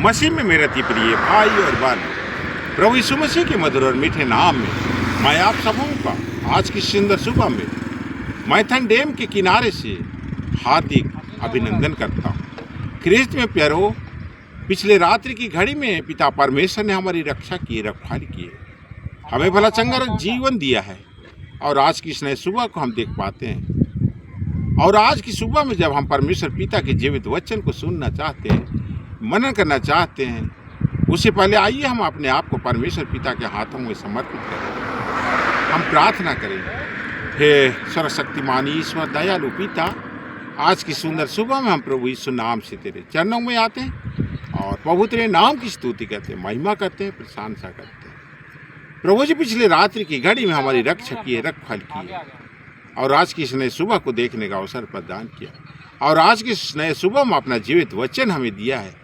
मसीह में मेरे अति प्रिय भाई और बहन, प्रभु यीशु मसीह के मधुर और मीठे नाम में मैं आप सबों का आज की सुंदर सुबह में मैथन डैम के किनारे से हार्दिक अभिनंदन करता हूँ। ख्रिस्त में प्यारो, पिछले रात्रि की घड़ी में पिता परमेश्वर ने हमारी रक्षा की, रखवाली की है, हमें भला चंगा जीवन दिया है और आज की इस नए सुबह को हम देख पाते हैं। और आज की सुबह में जब हम परमेश्वर पिता के जीवित वचन को सुनना चाहते हैं, मनन करना चाहते हैं, उससे पहले आइए हम अपने आप को परमेश्वर पिता के हाथों में समर्पित करें। हम प्रार्थना करें। हे सर्वशक्तिमान ईश्वर दयालु पिता, आज की सुंदर सुबह में हम प्रभु यीशु नाम से तेरे चरणों में आते हैं और प्रभु तेरे नाम की स्तुति करते हैं, महिमा करते हैं, प्रशंसा करते हैं। प्रभु जी, पिछले रात्रि की घड़ी में हमारी रक्षा की है, रखवाली की है और आज की इस नए सुबह को देखने का अवसर प्रदान किया और आज की इस नए सुबह में अपना जीवित वचन हमें दिया है।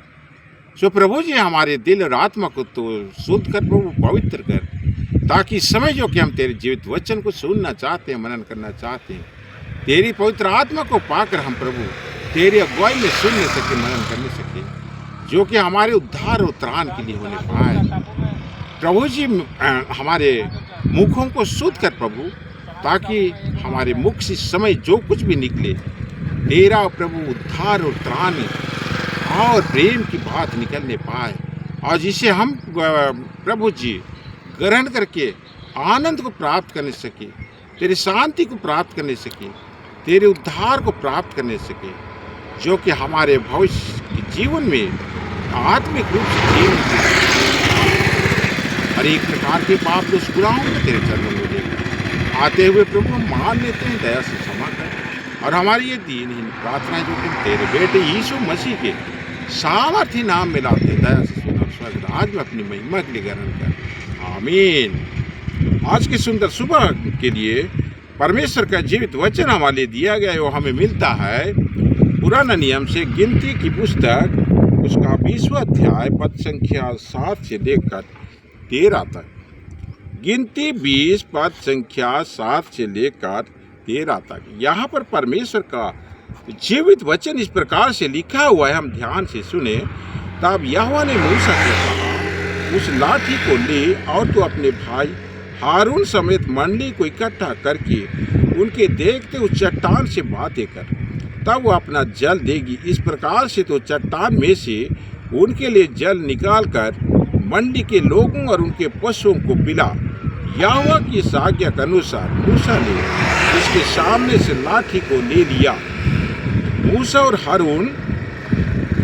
सो प्रभु जी, हमारे दिल और आत्मा को तो शुद्ध कर, प्रभु पवित्र कर, ताकि समय जो कि हम तेरे जीवित वचन को सुनना चाहते हैं, मनन करना चाहते हैं, तेरी पवित्र आत्मा को पाकर हम प्रभु तेरी अगुवाई में सुनने सके, मनन करने सके, जो कि हमारे उद्धार और त्राण के लिए होने पाए। प्रभु जी, हमारे मुखों को शुद्ध कर प्रभु, ताकि हमारे मुख से समय जो कुछ भी निकले तेरा प्रभु उद्धार और त्राण और प्रेम की बात निकलने पाए और जिसे हम प्रभु जी ग्रहण करके आनंद को प्राप्त करने सके, तेरी शांति को प्राप्त करने सके, तेरे उद्धार को प्राप्त करने सके, जो कि हमारे भविष्य के जीवन में आत्मिक रूप से जीवन हर एक प्रकार के पाप दोष गुनाहों में तेरे चरणों में देकर आते हुए प्रभु हम मान लेते हैं, दया से क्षमा कर और हमारी ये दीनहीन प्रार्थना जो कि तेरे बेटे यीशु मसीह के सामर्थ्य नाम में लाते, दया से सुना स्वर्ग आज में अपनी महिमा के लिए ग्रहण कर, आमीन। आज की सुंदर सुबह के लिए परमेश्वर का जीवित वचन हमारे दिया गया है, वो हमें मिलता है पुराना नियम से गिनती की पुस्तक, उसका 20वां अध्याय पद संख्या 7 से लेकर 13 तक। गिनती 20 पद संख्या 7 से लेकर 13 तक। यहाँ पर परमेश्वर का जीवित वचन इस प्रकार से लिखा हुआ है, हम ध्यान से सुने। तब यहोवा ने मूसा से कहा, उस लाठी को ले और तू अपने भाई हारून समेत मंडली को इकट्ठा करके उनके देखते उस चट्टान से बातें कर, तब वो अपना जल देगी। इस प्रकार से तो चट्टान में से उनके लिए जल निकाल कर मंडली के लोगों और उनके पशुओं को पिला। यहोवा की इस आज्ञा के अनुसार मूसा ने उसके सामने से लाठी को ले लिया। मूसा और हारून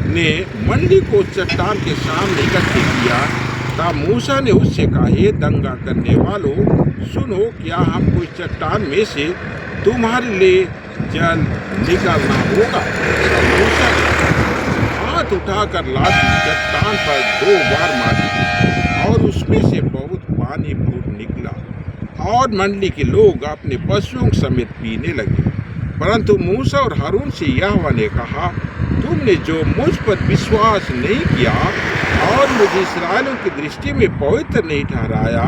ने मंडली को चट्टान के सामने इकट्ठे किया। तब मूसा ने उससे कहा, हे दंगा करने वालों, सुनो, क्या हमको इस चट्टान में से तुम्हारे लिए जल निकालना होगा? मूसा ने हाथ उठाकर लाठी चट्टान पर 2 बार मारी और उसमें से बहुत पानी फूट निकला और मंडली के लोग अपने पशुओं समेत पीने लगे। परंतु मूसा और हारून से यहोवा ने कहा, तुमने जो मुझ पर विश्वास नहीं किया और मुझे इस्राएलियों की दृष्टि में पवित्र नहीं ठहराया,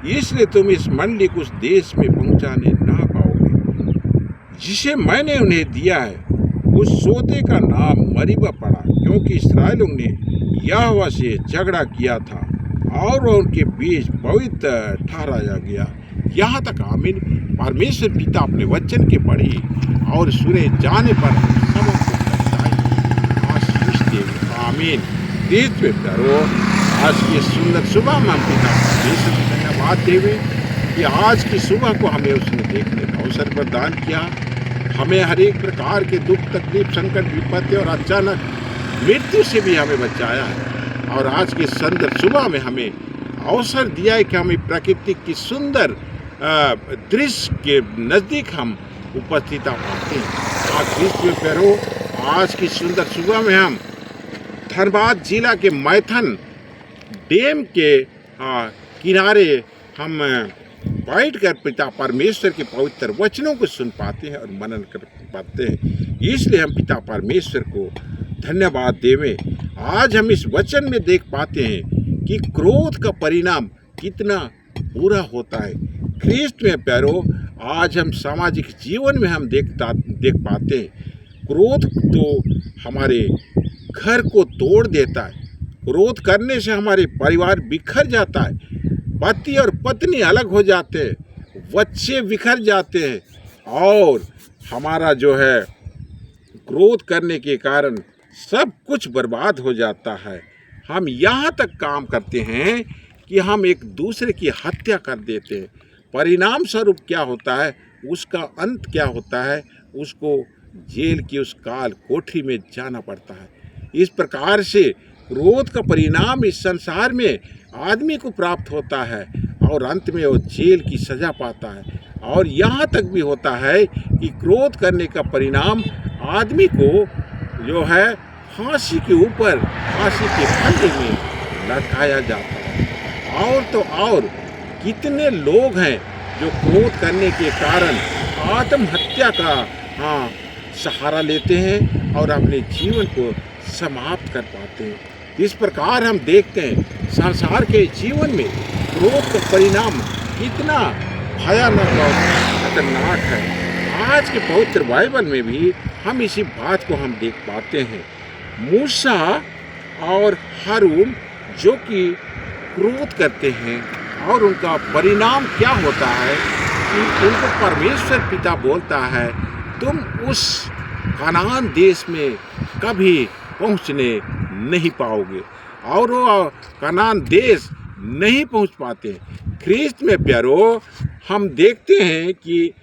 इसलिए तुम इस मंडली को उस देश में पहुंचाने ना पाओगे जिसे मैंने उन्हें दिया है। उस सोते का नाम मरीबा पड़ा, क्योंकि इस्राएलियों ने यहोवा से झगड़ा किया था और उनके बीच पवित्र ठहराया गया। यहाँ तक आमीन। परमेश्वर पिता अपने वचन के पढ़े और सुने जाने पर सबों को आशीष दे, आमीन। ख्रिस्त में प्यारो, आज की सुंदर सुबह में हम पिता परमेश्वर को धन्यवाद देवे कि आज की सुबह को हमें उसने देखने का अवसर प्रदान किया। हमें हर एक प्रकार के दुख, तकलीफ, संकट, विपत्ति और अचानक मृत्यु से भी हमें बचाया है और आज की सुंदर सुबह में हमें अवसर दिया है कि हमें प्रकृति की सुंदर दृश्य के नज़दीक हम उपस्थित पाते हैं। आज ख्रिस्त में प्यारो, आज की सुंदर सुबह में हम धनबाद जिला के मैथन डैम के किनारे हम बैठकर पिता परमेश्वर के पवित्र वचनों को सुन पाते हैं और मनन कर पाते हैं। इसलिए हम पिता परमेश्वर को धन्यवाद देवें। आज हम इस वचन में देख पाते हैं कि क्रोध का परिणाम कितना बुरा होता है। ख्रिस्त में प्यारो, आज हम सामाजिक जीवन में हम देख पाते हैं क्रोध तो हमारे घर को तोड़ देता है, क्रोध करने से हमारे परिवार बिखर जाता है, पति और पत्नी अलग हो जाते हैं, बच्चे बिखर जाते हैं और हमारा जो है क्रोध करने के कारण सब कुछ बर्बाद हो जाता है। हम यहाँ तक काम करते हैं कि हम एक दूसरे की हत्या कर देते हैं। परिणाम स्वरूप क्या होता है, उसका अंत क्या होता है, उसको जेल की उस काल कोठरी में जाना पड़ता है। इस प्रकार से क्रोध का परिणाम इस संसार में आदमी को प्राप्त होता है और अंत में वो जेल की सज़ा पाता है। और यहाँ तक भी होता है कि क्रोध करने का परिणाम आदमी को जो है फांसी के ऊपर, फांसी के फंदे में लटकाया जाता है। और तो और कितने लोग हैं जो क्रोध करने के कारण आत्महत्या का सहारा लेते हैं और अपने जीवन को समाप्त कर पाते हैं। इस प्रकार हम देखते हैं संसार के जीवन में क्रोध का परिणाम कितना भयानक और खतरनाक है। आज के पवित्र बाइबल में भी हम इसी बात को हम देख पाते हैं। मूसा और हारून जो कि क्रोध करते हैं और उनका परिणाम क्या होता है कि उनको परमेश्वर पिता बोलता है तुम उस कनान देश में कभी पहुंचने नहीं पाओगे, और वो कनान देश नहीं पहुंच पाते। ख्रीस्त में प्यारो, हम देखते हैं कि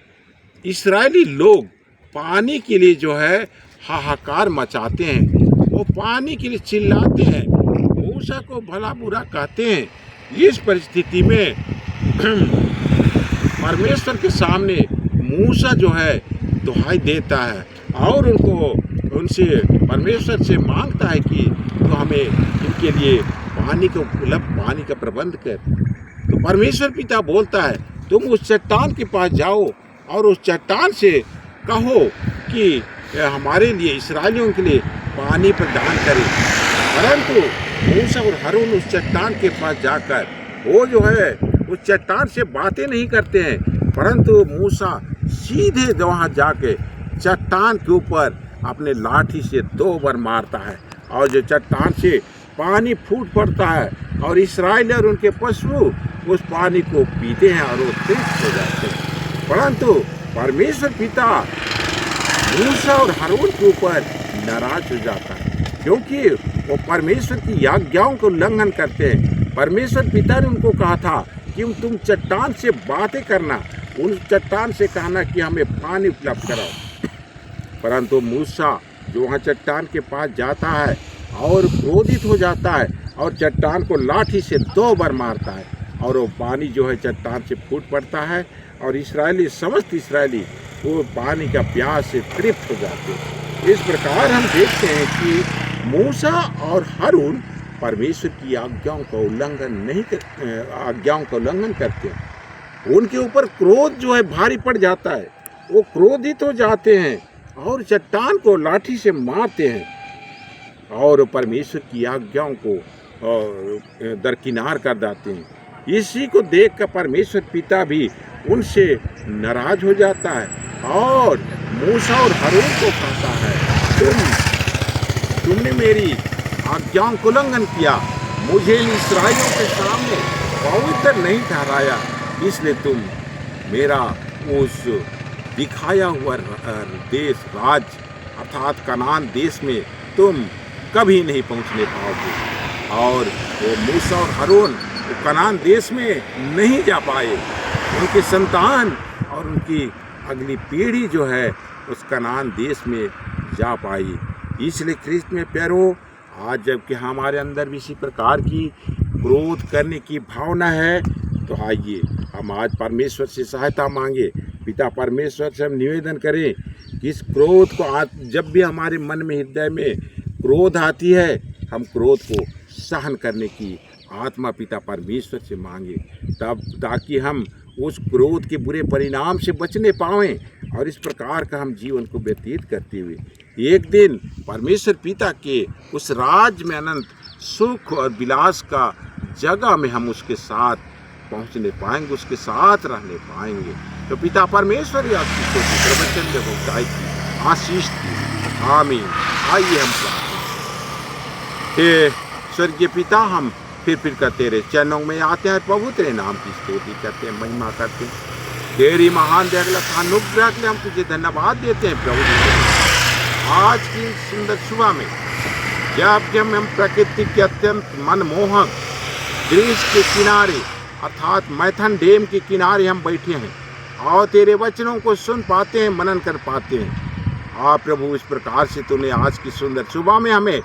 इस्राएली लोग पानी के लिए जो है हाहाकार मचाते हैं, वो पानी के लिए चिल्लाते हैं, मूसा को भला बुरा कहते हैं। इस परिस्थिति में परमेश्वर के सामने मूसा जो है दुहाई देता है और उनसे परमेश्वर से मांगता है कि तो हमें इनके लिए पानी का प्रबंध कर। तो परमेश्वर पिता बोलता है तुम उस चट्टान के पास जाओ और उस चट्टान से कहो कि हमारे लिए, इस्राएलियों के लिए पानी प्रदान करे। परंतु मूसा और हारून उस चट्टान के पास जाकर वो जो है उस चट्टान से बातें नहीं करते हैं, परंतु मूसा सीधे वहाँ जाके चट्टान के ऊपर अपने लाठी से 2 बार मारता है और जो चट्टान से पानी फूट पड़ता है और इस्राएल और उनके पशु उस पानी को पीते हैं और वो तृप्त हो जाते हैं। परंतु परमेश्वर पिता मूसा और हारून के ऊपर नाराज हो जाता है क्योंकि वो परमेश्वर की आज्ञाओं को उल्लंघन करते हैं। परमेश्वर पिता ने उनको कहा था कि तुम चट्टान से बातें करना, उन चट्टान से कहना कि हमें पानी उपलब्ध कराओ। परंतु मूसा जो वहाँ चट्टान के पास जाता है और क्रोधित हो जाता है और चट्टान को लाठी से 2 बार मारता है और वो पानी जो है चट्टान से फूट पड़ता है और समस्त इस्राएली वो पानी का प्यास से तृप्त हो जाते हैं। इस प्रकार हम देखते हैं कि मूसा और हारून परमेश्वर की आज्ञाओं का उल्लंघन करते हैं। उनके ऊपर क्रोध जो है भारी पड़ जाता है, वो क्रोधित हो जाते हैं और चट्टान को लाठी से मारते हैं और परमेश्वर की आज्ञाओं को दरकिनार कर देते हैं। इसी को देखकर परमेश्वर पिता भी उनसे नाराज हो जाता है और मूसा और हारून को कहता है तुमने मेरी आज्ञाओं को उल्लंघन किया, मुझे इस्राएलियों के सामने पवित्र नहीं ठहराया, इसलिए तुम मेरा उस दिखाया हुआ राज अर्थात कनान देश में तुम कभी नहीं पहुंचने पाओगे। और वो मूसा और हारून कनान देश में नहीं जा पाए, उनके संतान और उनकी अगली पीढ़ी जो है उस कनान देश में जा पाई। इसलिए ख्रीस्त में प्यारो, आज जबकि हमारे अंदर भी इसी प्रकार की क्रोध करने की भावना है, तो आइए हम आज परमेश्वर से सहायता मांगे। पिता परमेश्वर से हम निवेदन करें कि इस क्रोध को जब भी हमारे मन में, हृदय में क्रोध आती है, हम क्रोध को सहन करने की आत्मा पिता परमेश्वर से मांगे, तब ताकि हम उस क्रोध के बुरे परिणाम से बचने पाएं और इस प्रकार का हम जीवन को व्यतीत करते हुए एक दिन परमेश्वर पिता के उस राज में अनंत सुख और विलास का जगह में हम उसके साथ पहुंचने पाएंगे, उसके साथ रहने पाएंगे। तो पिता परमेश्वर आपकी प्रवचन में बहुताई की आशीष की। आमीन। आइए हम हे स्वर्गीय पिता, हम फिर कर तेरे चरणों में आते हैं प्रभु, तेरे नाम की स्तुति करते हैं, महिमा करते हैं। तेरी महान दया अनुग्रह के लिए हम तुझे धन्यवाद देते हैं प्रभु जी। आज की सुंदर सुबह में जब हम प्रकृति के अत्यंत मनमोहक दृश्य के किनारे अर्थात मैथन डैम के किनारे हम बैठे हैं और तेरे वचनों को सुन पाते हैं, मनन कर पाते हैं। प्रभु, इस प्रकार से तूने आज की सुंदर सुबह में हमें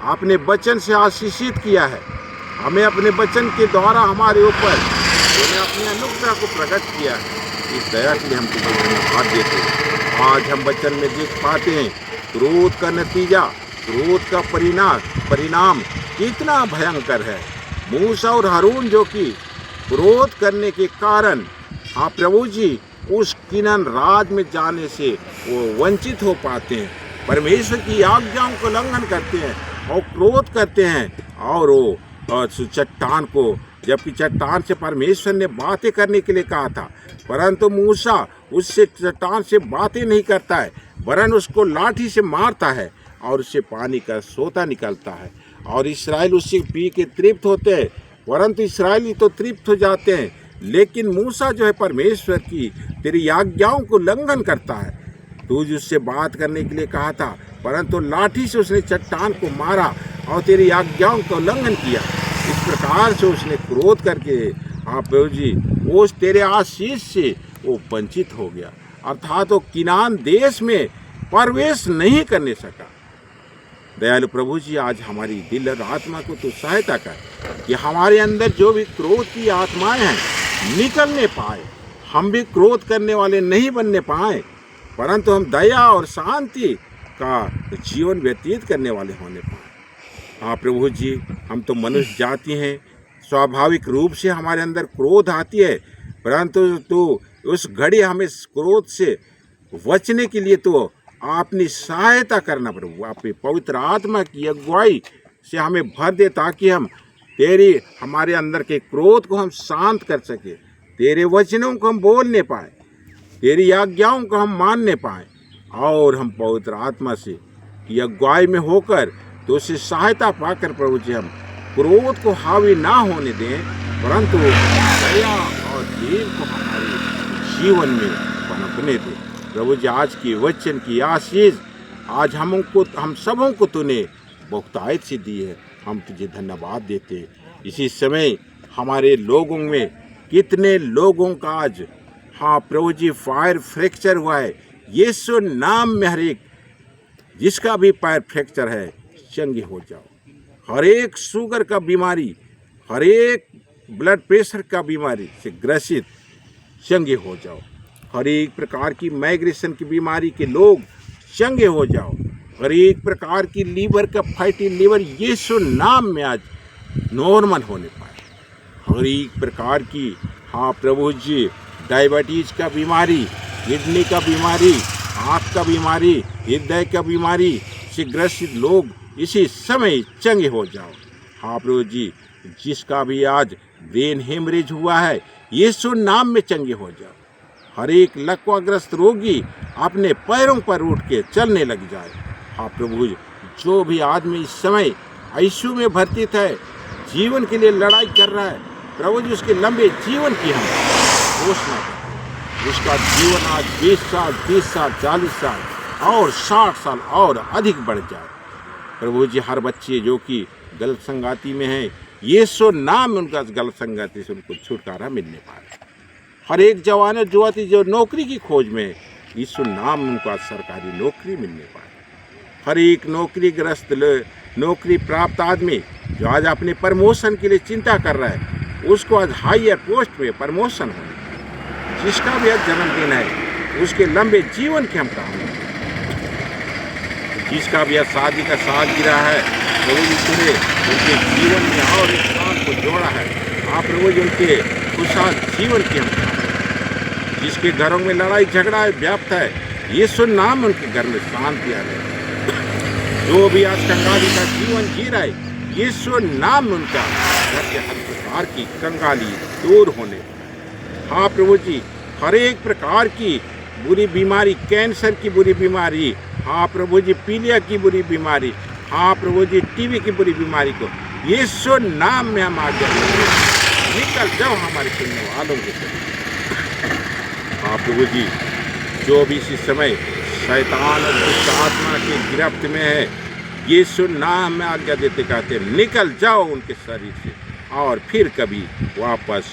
अपने वचन से आशीषित किया है। हमें अपने वचन के द्वारा हमारे ऊपर तूने अपने अनुग्रह को प्रकट किया है। इस दया के लिए हम तुझे धन्यवाद देते हैं। आज हम वचन में देख पाते हैं क्रोध का नतीजा, क्रोध का परिणाम कितना भयंकर है। मूसा और हारून जो कि क्रोध करने के कारण प्रभु जी उस किनान राज में जाने से वो वंचित हो पाते हैं, परमेश्वर की आज्ञाओं को उल्लंघन करते हैं और क्रोध करते हैं। और वो चट्टान को, जबकि चट्टान से परमेश्वर ने बातें करने के लिए कहा था, परंतु मूसा उससे चट्टान से बातें नहीं करता है, वरन उसको लाठी से मारता है और उससे पानी का सोता निकलता है और इस्राएल उससे पी के तृप्त होते हैं। परंतु इस्राएली तो तृप्त हो जाते हैं, लेकिन मूसा जो है परमेश्वर की तेरी आज्ञाओं को उल्लंघन करता है। तू उससे बात करने के लिए कहा था, परंतु लाठी से उसने चट्टान को मारा और तेरी आज्ञाओं का उल्लंघन किया। इस प्रकार से उसने क्रोध करके प्रभु जी वो तेरे आशीष से वो वंचित हो गया, अर्थात वो किनान देश में प्रवेश नहीं करने सका। दयालु प्रभु जी, आज हमारी दिल और आत्मा को तू सहायता कर कि हमारे अंदर जो भी क्रोध की आत्माएं हैं निकलने पाए, हम भी क्रोध करने वाले नहीं बनने पाए, परंतु हम दया और शांति का जीवन व्यतीत करने वाले होने पाए। प्रभु जी, हम तो मनुष्य जाति हैं, स्वाभाविक रूप से हमारे अंदर क्रोध आती है, परंतु तो उस घड़ी हमें क्रोध से बचने के लिए तो अपनी सहायता करना प्रभु, आपकी पवित्र आत्मा की अगुवाई से हमें भर दे, ताकि हम तेरी हमारे अंदर के क्रोध को हम शांत कर सके, तेरे वचनों को हम बोलने पाए, तेरी आज्ञाओं को हम मानने पाए और हम पवित्र आत्मा से की अगुवाई में होकर तो उससे सहायता पाकर प्रभु जी हम क्रोध को हावी ना होने दें, परंतु दया और प्रेम को हमारे जीवन में पनपने दें। प्रभु जी, आज की वचन की आशीष आज हम सबों को तूने बहुतायत से दी है, हम तुझे धन्यवाद देते हैं। इसी समय हमारे लोगों में कितने लोगों का आज प्रभु जी पैर फ्रैक्चर हुआ है, यीशु नाम में हर एक जिसका भी पैर फ्रैक्चर है चंगे हो जाओ। हर एक शुगर का बीमारी, हर एक ब्लड प्रेशर का बीमारी से ग्रसित चंगे हो जाओ। हर एक प्रकार की माइग्रेशन की बीमारी के लोग चंगे हो जाओ। हर एक प्रकार की लीवर का फैटी लीवर यीशु नाम में आज नॉर्मल होने पाए। हर एक प्रकार की प्रभु जी डायबिटीज का बीमारी, किडनी का बीमारी, आँख का बीमारी, हृदय का बीमारी से ग्रसित लोग इसी समय चंगे हो जाओ। प्रभु जी, जिसका भी आज ब्रेन हेमरेज हुआ है यीशु नाम में चंगे हो जाओ। हर एक लकवाग्रस्त रोगी अपने पैरों पर उठ के चलने लग जाए। प्रभु, जो भी आदमी इस समय आईसीयू में भर्ती है, जीवन के लिए लड़ाई कर रहा है, प्रभु जी उसके लंबे जीवन की हम घोषणा करें। उसका जीवन आज 20 साल, 30 साल, 40 साल और 60 साल और अधिक बढ़ जाए। प्रभु जी, हर बच्चे जो कि गलत संगाती में हैं, यीशु नाम में उनका गलत संगाती से उनको छुटकारा मिलने पाए। हर एक जवान और युवती जो नौकरी की खोज में, यीशु नाम में उनको सरकारी नौकरी मिलने पाए। हर एक नौकरीग्रस्त नौकरी प्राप्त आदमी जो आज अपने प्रमोशन के लिए चिंता कर रहा है, उसको आज हायर पोस्ट में प्रमोशन हो। जिसका भी आज जन्मदिन है उसके लंबे जीवन की हम कामना करें। जिसका भी आज शादी का सालगिरह है, प्रभु जी तूने उनके जीवन में और एक साल को जोड़ा है। प्रभु जी उनके खुशहाल जीवन की हम कामना करें। जिसके घरों में लड़ाई झगड़ा व्याप्त है, यीशु नाम उनके घर में शांति आ रही। जो भी आज कंगाली का जीवन जी रहा है, यीशु नाम उनका घर के हर प्रकार की कंगाली दूर होने। प्रभु जी, हर एक प्रकार की बुरी बीमारी, कैंसर की बुरी बीमारी, प्रभु जी पीलिया की बुरी बीमारी, प्रभु जी टीबी की बुरी बीमारी को यीशु नाम में हम आज्ञा देते हैं, निकल जाओ हमारे सुनने वालों के से। हाँ प्रभु जी, जो भी इसी समय शैतान और दुष्ट आत्मा की गिरफ्त में है, यीशु नाम में आज्ञा देते कहते निकल जाओ उनके शरीर से और फिर कभी वापस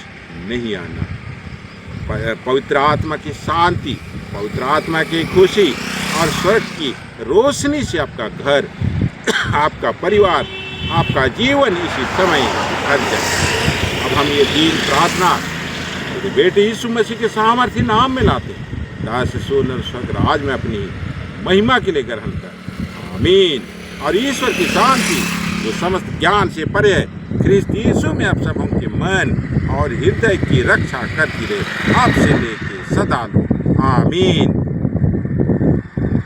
नहीं आना। पवित्र आत्मा की शांति, पवित्र आत्मा की खुशी और स्वर्ग की रोशनी से आपका घर, आपका परिवार, आपका जीवन इसी समय भर जाए। अब हम ये दीन प्रार्थना बेटे यीशु मसीह के सामर्थ्य नाम में लाते हैं, दास सोनर स्वर्ग राज में अपनी महिमा के लिए ग्रहण कर। आमीन। और ईश्वर की शांति जो समस्त ज्ञान से परे है, ख्रिस्त यीशु में आप सबों के मन और हृदय की रक्षा करती रहे, आपसे लेके सदा लो। आमीन।